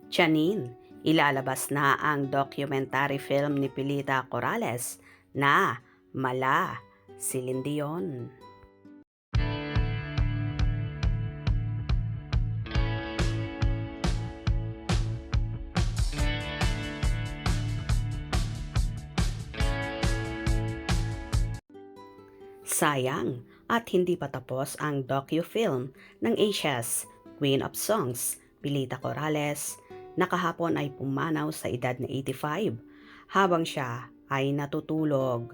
Tiyanin, ilalabas na ang documentary film ni Pilita Corrales na Mala, Celine Dion. Sayang at hindi pa tapos ang docu-film ng Asia's Queen of Songs, Pilita Corrales, na kahapon ay pumanaw sa edad na 85 habang siya ay natutulog.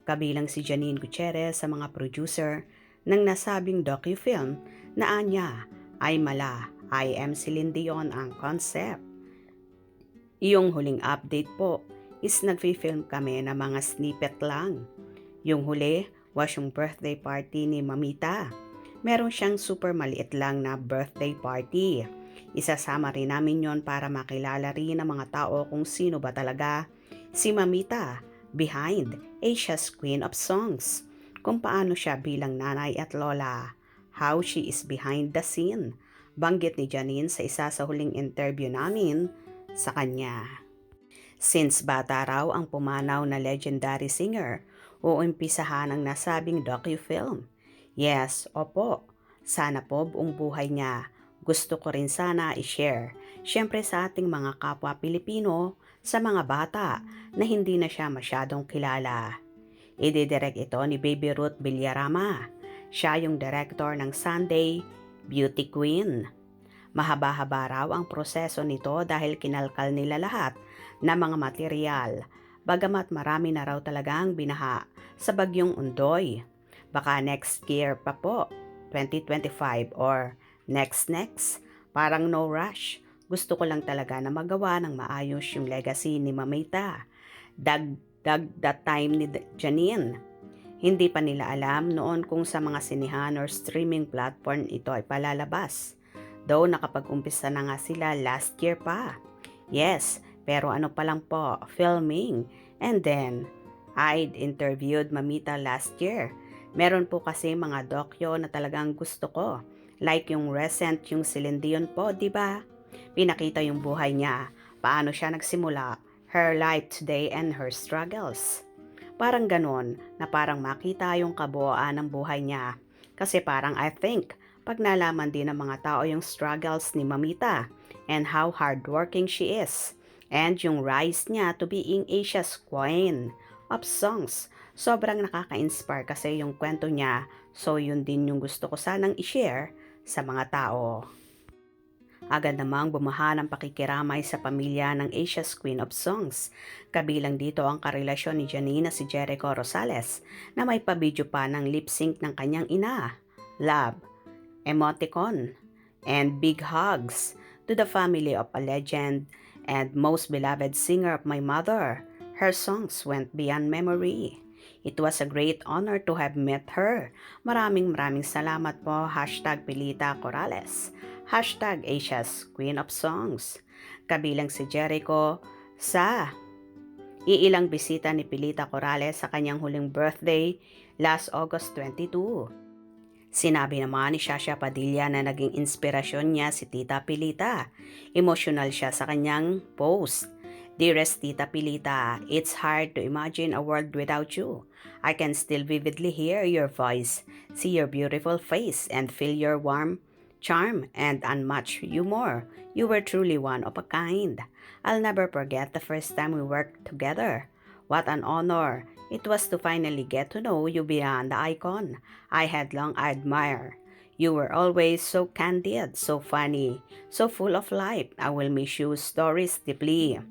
Kabilang si Janine Gutierrez sa mga producer ng nasabing docu-film na anya ay Mala, I Am Celine Dion ang concept. Yung huling update po is nagfi-film kami na mga snippet lang. Yung huli was yung birthday party ni Mamita. Meron siyang super maliit lang na birthday party. Isasama rin namin yon para makilala rin ng mga tao kung sino ba talaga si Mamita behind Asia's Queen of Songs. Kung paano siya bilang nanay at lola. How she is behind the scene. Banggit ni Janine sa isa sa huling interview namin sa kanya. Since bata raw ang pumanaw na legendary singer, uumpisahan ang nasabing docu-film. Yes, opo. Sana po buong buhay niya. Gusto ko rin sana i-share. Siyempre sa ating mga kapwa Pilipino, sa mga bata na hindi na siya masyadong kilala. Ididirect ito ni Baby Ruth Villarama. Siya yung director ng Sunday Beauty Queen. Mahaba-haba raw ang proseso nito dahil kinalkal nila lahat na mga material, bagamat marami na raw talagang binaha sa bagyong Undoy. Baka next year pa po, 2025 or next, parang no rush. Gusto ko lang talaga na magawa ng maayos yung legacy ni Mamita. Dagdag that time ni Janine. Hindi pa nila alam noon kung sa mga sinihan or streaming platform ito ay palalabas. Though nakapag-umpisa na nga sila last year pa. Yes, pero ano pa lang po, filming. And then, I'd interviewed Mamita last year. Meron po kasi mga dokyo na talagang gusto ko. Like yung recent yung Celine Dion po, di ba? Pinakita yung buhay niya, paano siya nagsimula, her life today and her struggles. Parang ganon na parang makita yung kabuuan ng buhay niya. Kasi parang I think, pag nalaman din ng mga tao yung struggles ni Mamita and how hardworking she is and yung rise niya to being Asia's Queen of Songs, sobrang nakaka-inspire kasi yung kwento niya, so yun din yung gusto ko sanang i-share sa mga tao. Agad namang bumaha ng pakikiramay sa pamilya ng Asia's Queen of Songs. Kabilang dito ang karelasyon ni Janine na si Jericho Rosales na may pabidyo pa ng lip-sync ng kanyang ina. Love, emoticon, and big hugs to the family of a legend and most beloved singer of my mother. Her songs went beyond memory. It was a great honor to have met her. Maraming salamat po. #Pilita Corrales. #Asia's Queen of Songs. Kabilang si Jericho sa iilang bisita ni Pilita Corrales sa kanyang huling birthday last August 22. Sinabi naman ni Shasha Padilla na naging inspirasyon niya si Tita Pilita. Emotional siya sa kanyang post. Dearest Tita Pilita, it's hard to imagine a world without you. I can still vividly hear your voice, see your beautiful face, and feel your warm charm and unmatched humor. You were truly one of a kind. I'll never forget the first time we worked together. What an honor it was to finally get to know you beyond the icon I had long admired. You were always so candid, so funny, so full of life. I will miss your stories deeply.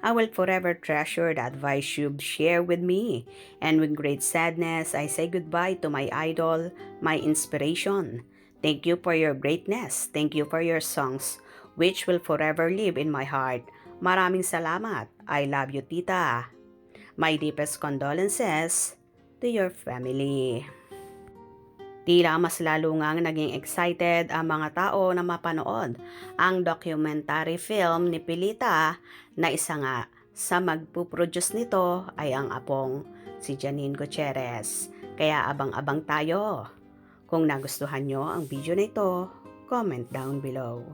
I will forever treasure the advice you've shared with me. And with great sadness, I say goodbye to my idol, my inspiration. Thank you for your greatness. Thank you for your songs, which will forever live in my heart. Maraming salamat. I love you, Tita. My deepest condolences to your family. Tila mas lalo ngang naging excited ang mga tao na mapanood ang documentary film ni Pilita na isa nga sa magpuproduce nito ay ang apong si Janine Gutierrez. Kaya abang-abang tayo. Kung nagustuhan nyo ang video na ito, comment down below.